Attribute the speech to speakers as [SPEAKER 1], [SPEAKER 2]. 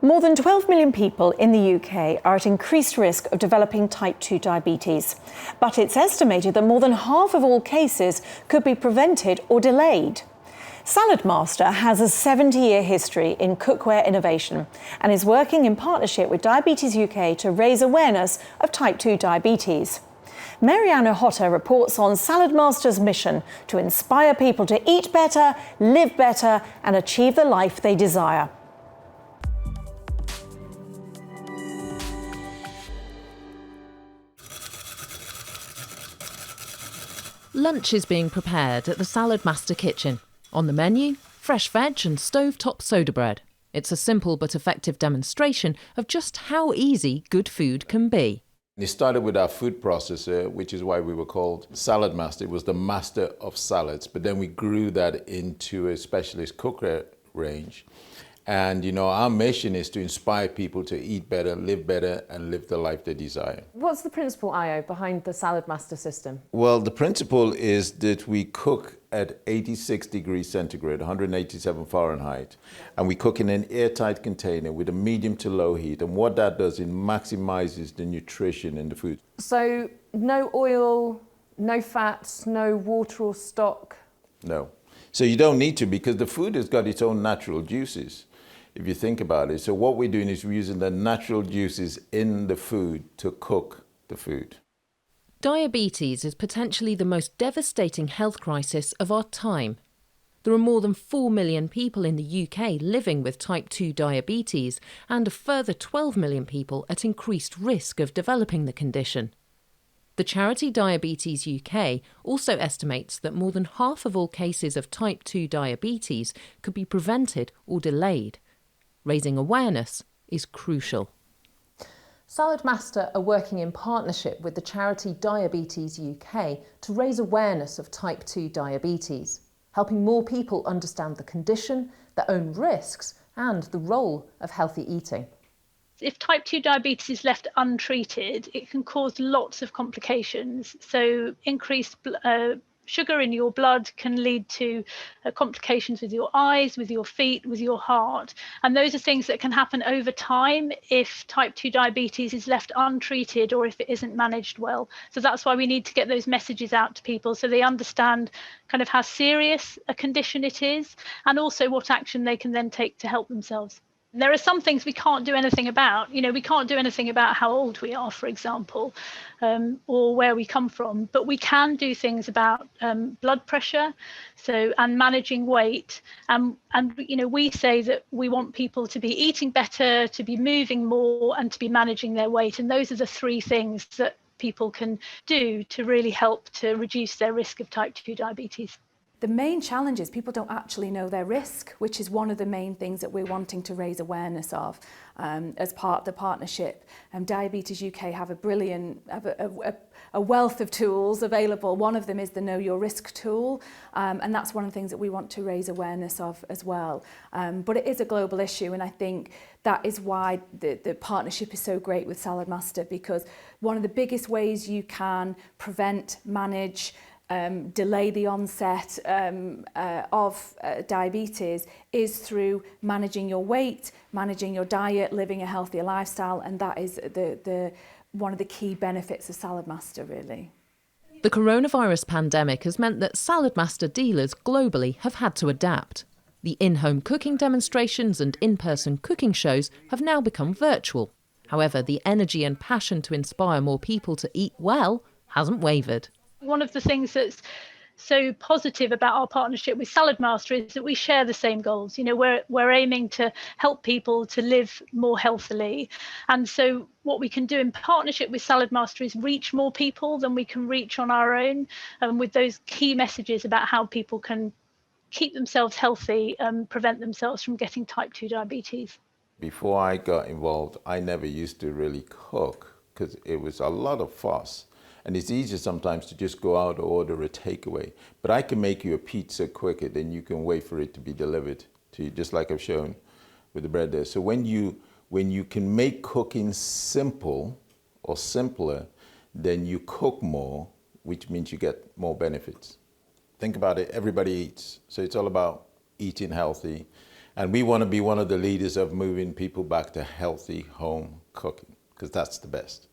[SPEAKER 1] More than 12 million people in the UK are at increased risk of developing type 2 diabetes. But it's estimated that more than half of all cases could be prevented or delayed. Saladmaster has a 70-year history in cookware innovation and is working in partnership with Diabetes UK to raise awareness of type 2 diabetes. Mariana Hotter reports on Saladmaster's mission to inspire people to eat better, live better and achieve the life they desire.
[SPEAKER 2] Lunch is being prepared at the Saladmaster kitchen. On the menu, fresh veg and stove-top soda bread. It's a simple but effective demonstration of just how easy good food can be.
[SPEAKER 3] It started with our food processor, which is why we were called Saladmaster. It was the master of salads, but then we grew that into a specialist cookware range. And, our mission is to inspire people to eat better, live better, and live the life they desire.
[SPEAKER 4] What's the principle, Io, behind the Saladmaster system?
[SPEAKER 3] Well, the principle is that we cook at 86 degrees centigrade, 187 Fahrenheit, and we cook in an airtight container with a medium to low heat. And what that does, it maximizes the nutrition in the food.
[SPEAKER 4] So no oil, no fats, no water or stock?
[SPEAKER 3] No. So you don't need to, because the food has got its own natural juices, if you think about it. So what we're doing is we're using the natural juices in the food to cook the food.
[SPEAKER 2] Diabetes is potentially the most devastating health crisis of our time. There are more than 4 million people in the UK living with type 2 diabetes and a further 12 million people at increased risk of developing the condition. The charity Diabetes UK also estimates that more than half of all cases of type 2 diabetes could be prevented or delayed. Raising awareness is crucial.
[SPEAKER 4] Saladmaster are working in partnership with the charity Diabetes UK to raise awareness of type 2 diabetes, helping more people understand the condition, their own risks and the role of healthy eating.
[SPEAKER 5] If type 2 diabetes is left untreated, it can cause lots of complications. So increased sugar in your blood can lead to complications with your eyes, with your feet, with your heart. And those are things that can happen over time if type 2 diabetes is left untreated or if it isn't managed well. So that's why we need to get those messages out to people so they understand kind of how serious a condition it is and also what action they can then take to help themselves. There are some things we can't do anything about. We can't do anything about how old we are, for example, or where we come from, but we can do things about blood pressure, and managing weight. And we say that we want people to be eating better, to be moving more, and to be managing their weight. And those are the three things that people can do to really help to reduce their risk of type 2 diabetes.
[SPEAKER 1] The main challenge is people don't actually know their risk, which is one of the main things that we're wanting to raise awareness of as part of the partnership. Diabetes UK have a wealth of tools available. One of them is the Know Your Risk tool, and that's one of the things that we want to raise awareness of as well. But it is a global issue, and I think that is why the partnership is so great with Saladmaster, because one of the biggest ways you can prevent, manage, delay the onset of diabetes is through managing your weight, managing your diet, living a healthier lifestyle, and that is one of the key benefits of Saladmaster, really.
[SPEAKER 2] The coronavirus pandemic has meant that Saladmaster dealers globally have had to adapt. The in-home cooking demonstrations and in-person cooking shows have now become virtual. However, the energy and passion to inspire more people to eat well hasn't wavered.
[SPEAKER 5] One of the things that's so positive about our partnership with Saladmaster is that we share the same goals. We're aiming to help people to live more healthily. And so what we can do in partnership with Saladmaster is reach more people than we can reach on our own, with those key messages about how people can keep themselves healthy and prevent themselves from getting type 2 diabetes.
[SPEAKER 3] Before I got involved, I never used to really cook because it was a lot of fuss. And it's easier sometimes to just go out or order a takeaway. But I can make you a pizza quicker than you can wait for it to be delivered to you, just like I've shown with the bread there. So when you can make cooking simple or simpler, then you cook more, which means you get more benefits. Think about it, everybody eats. So it's all about eating healthy. And we want to be one of the leaders of moving people back to healthy home cooking, because that's the best.